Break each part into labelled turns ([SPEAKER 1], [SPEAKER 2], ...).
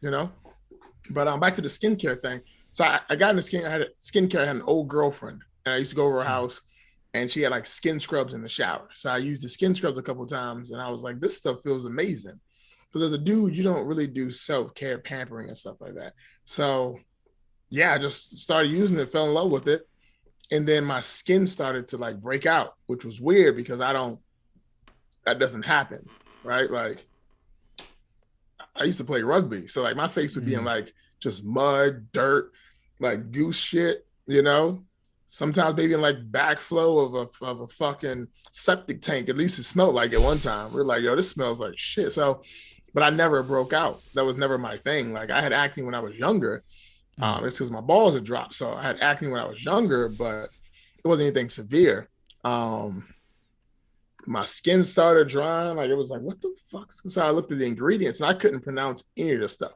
[SPEAKER 1] you know. But back to the skincare thing. So I got into skin. I had skincare. I had an old girlfriend, and I used to go over her house, and she had like skin scrubs in the shower. So I used the skin scrubs a couple of times, and I was like, this stuff feels amazing. Because as a dude, you don't really do self care, pampering, and stuff like that. So yeah, I just started using it, fell in love with it, and then my skin started to like break out, which was weird because I don't. That doesn't happen, right? Like I used to play rugby, so like my face would be in like just mud, dirt, like goose shit, you know. Sometimes maybe in like backflow of a fucking septic tank. At least it smelled like it one time. We're like, yo, this smells like shit. So, but I never broke out. That was never my thing. Like I had acne when I was younger. It's because my balls had dropped. So I had acne when I was younger, but it wasn't anything severe. My skin started drying. Like it was like, what the fuck? So I looked at the ingredients and I couldn't pronounce any of the stuff.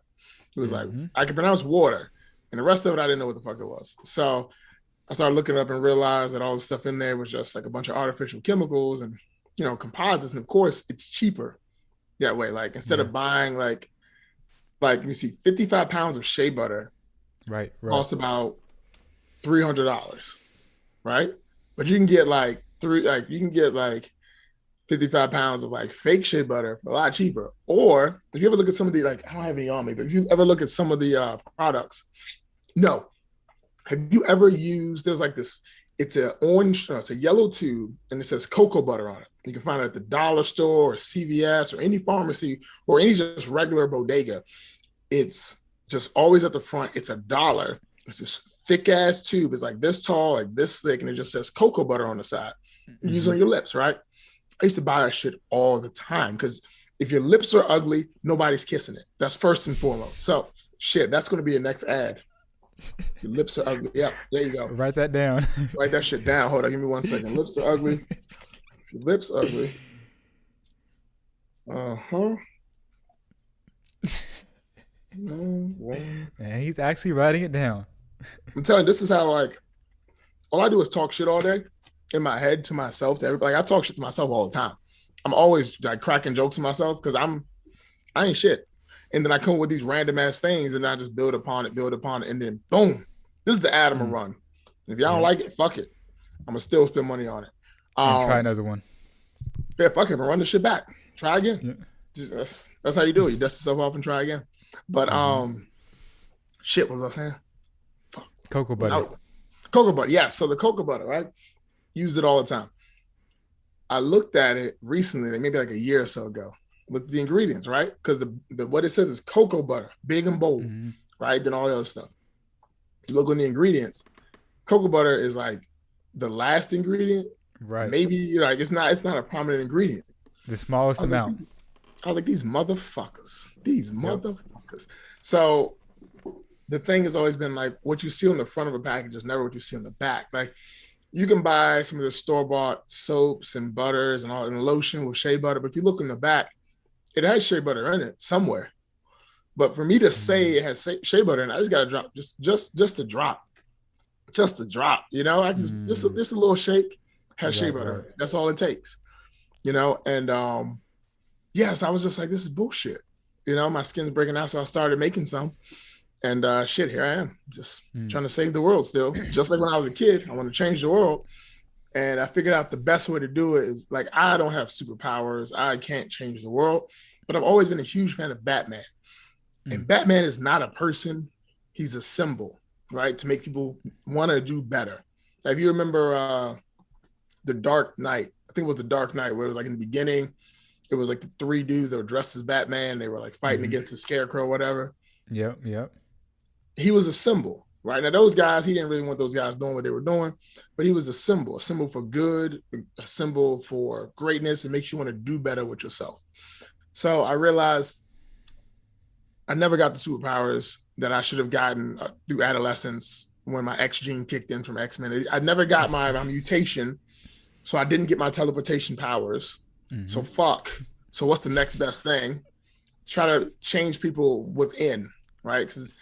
[SPEAKER 1] It was like, I could pronounce water and the rest of it, I didn't know what the fuck it was. So I started looking up and realized that all the stuff in there was just like a bunch of artificial chemicals and, you know, composites. And of course it's cheaper that way. Like instead of buying like, let me see, 55 pounds of shea butter costs about $300, right? But you can get like 55 pounds of like fake shea butter for a lot cheaper. Or if you ever look at some of the, like, I don't have any on me, but if you ever look at some of the products, no. Have you ever used, there's like this, it's an orange, no, it's a yellow tube and it says cocoa butter on it. You can find it at the dollar store or CVS or any pharmacy or any just regular bodega. It's just always at the front. It's $1. It's this thick ass tube. It's like this tall, like this thick, and it just says cocoa butter on the side. Use on your lips, right? I used to buy that shit all the time because if your lips are ugly, nobody's kissing it. That's first and foremost. So shit, that's going to be a next ad. Your lips are ugly. Yeah, there you go.
[SPEAKER 2] Write that down.
[SPEAKER 1] Write that shit down. Hold on, give me 1 second. Lips are ugly. If your lips ugly.
[SPEAKER 2] Man, he's actually writing it down.
[SPEAKER 1] I'm telling you, this is how like all I do is talk shit all day in my head to myself. To everybody, like, I talk shit to myself all the time. I'm always like cracking jokes to myself because I ain't shit. And then I come up with these random ass things and I just build upon it, and then boom, this is the ad I'm gonna run. If y'all don't like it, fuck it. I'm gonna still spend money on it.
[SPEAKER 2] And try another one.
[SPEAKER 1] Yeah, fuck it, run the shit back. Try again. Yeah. Just that's how you do it. You dust yourself off and try again. But shit, what was I saying? Fuck.
[SPEAKER 2] Cocoa butter.
[SPEAKER 1] Cocoa butter, yeah. So the cocoa butter, right? Use it all the time. I looked at it recently, maybe like a year or so ago, with the ingredients, right? Because the what it says is cocoa butter, big and bold, right? Then all the other stuff. You look on the ingredients, cocoa butter is like the last ingredient, right? Maybe like it's not a prominent ingredient.
[SPEAKER 2] The smallest amount.
[SPEAKER 1] I was like, these motherfuckers. So the thing has always been like what you see on the front of a package is never what you see on the back. Like you can buy some of the store-bought soaps and butters and all and lotion with shea butter, but if you look in the back, it has shea butter in it somewhere. But for me to say it has shea butter in it, I just got to drop just a drop. Just a drop, you know? I can just a little shake has shea butter in it. That's all it takes. You know, and so I was just like, this is bullshit. You know, my skin's breaking out, so I started making some. And shit, here I am, just trying to save the world still. Just like when I was a kid, I want to change the world. And I figured out the best way to do it is, like, I don't have superpowers. I can't change the world. But I've always been a huge fan of Batman. And Batman is not a person. He's a symbol, right? To make people want to do better. If you remember The Dark Knight, I think it was The Dark Knight, where it was like in the beginning, it was like the three dudes that were dressed as Batman. They were like fighting against the Scarecrow or whatever.
[SPEAKER 2] Yep.
[SPEAKER 1] He was a symbol, right? Now, those guys, he didn't really want those guys doing what they were doing, but he was a symbol for good, a symbol for greatness. It makes you want to do better with yourself. So I realized I never got the superpowers that I should have gotten through adolescence when my X gene kicked in from X-Men. I never got my mutation, so I didn't get my teleportation powers. So fuck. So what's the next best thing? Try to change people within, right? Because